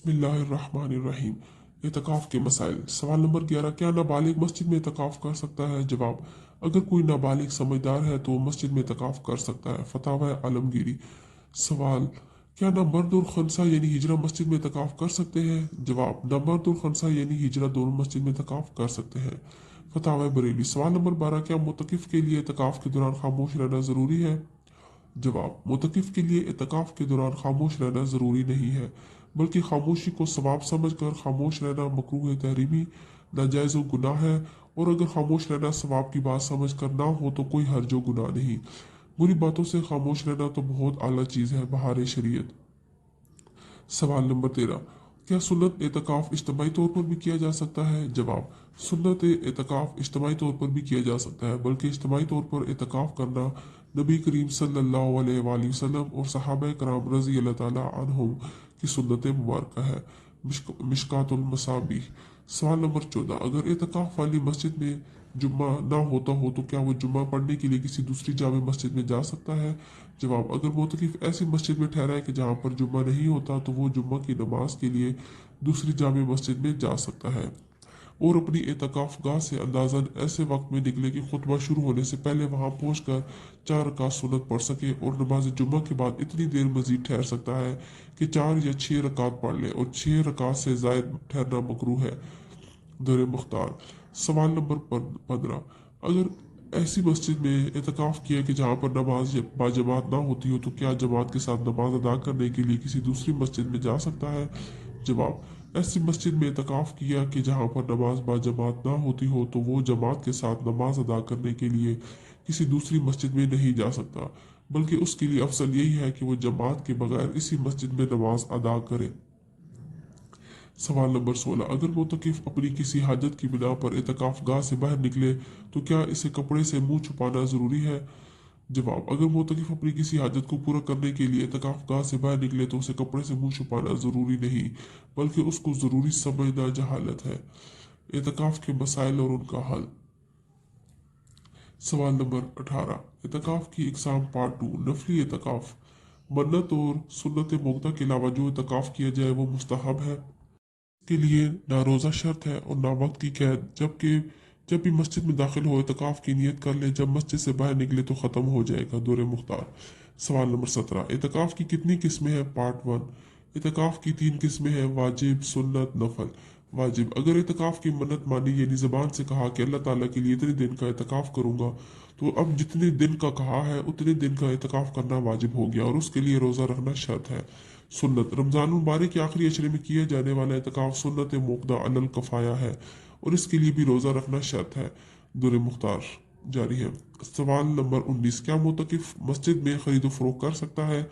बिस्मिल्लाहिर्रहमानिर्रहीम। एतकाफ़ के मसाइल। सवाल नंबर 11, क्या नाबालिग मस्जिद में एतकाफ़ कर सकता है? जवाब, अगर कोई नाबालिग समझदार है तो वो मस्जिद में एतकाफ़ कर सकता है। फतावा आलमगीरी। सवाल, क्या ना मर्द और खनसा यानी हिजरा मस्जिद में एतकाफ़ कर सकते हैं? जवाब, ना मर्द और खनसा यानी हिजरा दोनों मस्जिद में एतकाफ़ कर सकते हैं। फतावा बरेली। सवाल नंबर 12, क्या मुतकिफ़ के लिए एतकाफ़ के दौरान खामोश रहना ज़रूरी है? जवाब, मुतकिफ़ के लिए एतकाफ़ के दौरान खामोश रहना ज़रूरी नहीं है, बल्कि खामोशी को सवाब समझकर खामोश रहना मकरूह तहरीमी नाजायज़ गुनाह है, और अगर खामोश रहना सवाब की बात समझकर ना हो तो कोई हर्ज व गुनाह नहीं। बुरी बातों से खामोश रहना तो बहुत आला चीज़ है बहार शरीयत। सवाल नंबर 13, क्या सुन्नत एतकाफ़ इज्तमाही तौर पर भी किया जा सकता है? जवाब, सुन्नत एतकाफ़ इज्तमाही तौर पर भी किया जा सकता है, बल्कि इज्तमाही तौर पर एतकाफ़ करना नबी करीम सल्लल्लाहु अलैहि वसल्लम और सहाबा कराम रज़ी अल्लाह ताला अन्हुम की सुन्नत मुबारक है। मिशकातुल मसाबीह। सवाल नंबर 14, अगर एतकाफ़ वाली मस्जिद में जुम्मा ना होता हो तो क्या वो जुम्मा पढ़ने के लिए किसी दूसरी जामे मस्जिद में जा सकता है? जवाब, अगर मोतकिफ ऐसी मस्जिद में ठहरा है कि जहाँ पर जुम्मा नहीं होता तो वो जुम्मा की नमाज के लिए दूसरी जामे मस्जिद में जा सकता है, और अपनी एतकाफ़ गाह से अंदाज़न ऐसे वक्त में निकले कि खुतबा शुरू होने से पहले वहाँ पहुँच कर 4 रकात सुन्नत पढ़ सके, और नमाज जुम्मा के बाद इतनी देर मजीद ठहर सकता है कि 4 या 6 रकात पढ़ ले, और 6 रकात से ज़ायद ठहरना मकरूह है। दर मुख्तार। सवाल नंबर 15, अगर ऐसी मस्जिद में एतकाफ़ किया कि जहाँ पर नमाज बाजमात ना होती हो तो क्या जमात के साथ नमाज अदा करने के लिए किसी दूसरी मस्जिद में जा सकता है? जवाब, ऐसी मस्जिद में एतकाफ़ किया कि जहाँ पर नमाज बाजमात ना होती हो तो वो जमात के साथ नमाज अदा करने के लिए किसी दूसरी मस्जिद में नहीं जा सकता, बल्कि उसके लिए अफसल यही है कि वो जमात के बगैर इसी मस्जिद में नमाज अदा करे। सवाल नंबर 16, अगर मुतकिफ अपनी किसी हाजत की बिना पर एतकाफ़ गाह से बाहर निकले तो क्या इसे कपड़े से मुंह छुपाना ज़रूरी है? जवाब, अगर मुतकिफ अपनी किसी हाजत को पूरा करने के लिए एतकाफ़ गाह से बाहर निकले तो उसे कपड़े से मुंह छुपाना ज़रूरी नहीं, बल्कि उसको ज़रूरी समझना जहालत है। एतकाफ़ के मसाइल और उनका हल। सवाल नंबर 18, एतकाफ़ की इकसाम पार्ट 2। नफली एतकाफ़। मन्नत और सुन्नत मुक्ता के अलावा जो एतकाफ़ किया जाए वो मुस्तहब है, के लिए ना रोज़ा शर्त है और ना वक्त की कैद, जबकि जब भी मस्जिद में दाखिल हो एतकाफ़ की नियत कर ले, जब मस्जिद से बाहर निकले तो ख़त्म हो जाएगा। दौरे मुख्तार। सवाल नंबर 17, एतकाफ़ की कितनी किस्में हैं? पार्ट 1। एतकाफ़ की 3 किस्में हैं, वाजिब, सुन्नत, नफल। वाजिब, अगर एतकाफ़ की मन्नत मानी यानी ज़बान से कहा कि अल्लाह ताला के लिए इतने दिन का एतकाफ़ करूँगा, तो अब जितने दिन का कहा है उतने दिन का एतकाफ़ करना वाजिब हो गया, और उसके लिए रोज़ा रखना शर्त है। सुन्नत, रमज़ान मुबारक के आखिरी अशरे में किए जाने वाला एतकाफ़ सुन्नत मुक़द्दा अलल कफ़ाया है, और इसके लिए भी रोज़ा रखना शर्त है। दुर मुख्तार जारी है। सवाल नंबर 19, क्या मुतकिफ मस्जिद में खरीदो फरोख्त कर सकता है?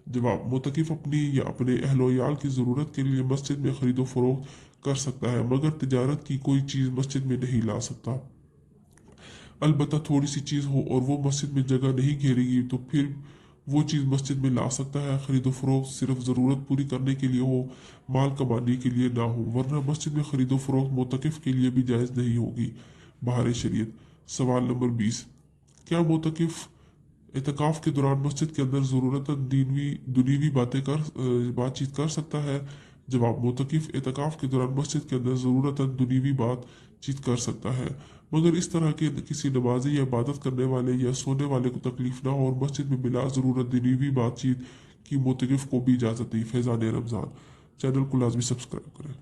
जवाब, मुतकिफ अपनी या अपने अहलोयाल की ज़रूरत के लिए मस्जिद में खरीदो फरोख्त कर सकता है, मगर तिजारत की कोई चीज़ मस्जिद में नहीं ला सकता। अलबत्ता थोड़ी सी चीज़ हो और वो मस्जिद में जगह नहीं घेरेगी तो फिर वो चीज़ मस्जिद में ला सकता है। खरीदो फरोख्त सिर्फ ज़रूरत पूरी करने के लिए हो, माल कमाने के लिए ना हो, वरना मस्जिद में खरीदो फरोख्त मुतकिफ के लिए भी जायज़ नहीं होगी बहार शरीयत। सवाल नंबर 20, क्या मुतकिफ एतकाफ़ के दौरान मस्जिद के अंदर ज़रूरतन दुनीवी बातचीत कर सकता है? जवाब, मुतकिफ एतकाफ़ के दौरान मस्जिद के अंदर ज़रूरतन दुनीवी बातचीत कर सकता है, मगर इस तरह के किसी नमाजी या इबादत करने वाले या सोने वाले को तकलीफ ना हो, और मस्जिद में बिला ज़रूरत दुनीवी बातचीत की मुतकिफ को भी इजाज़त नहीं। फैज़ान रमज़ान। चैनल को लाजमी सब्सक्राइब करें।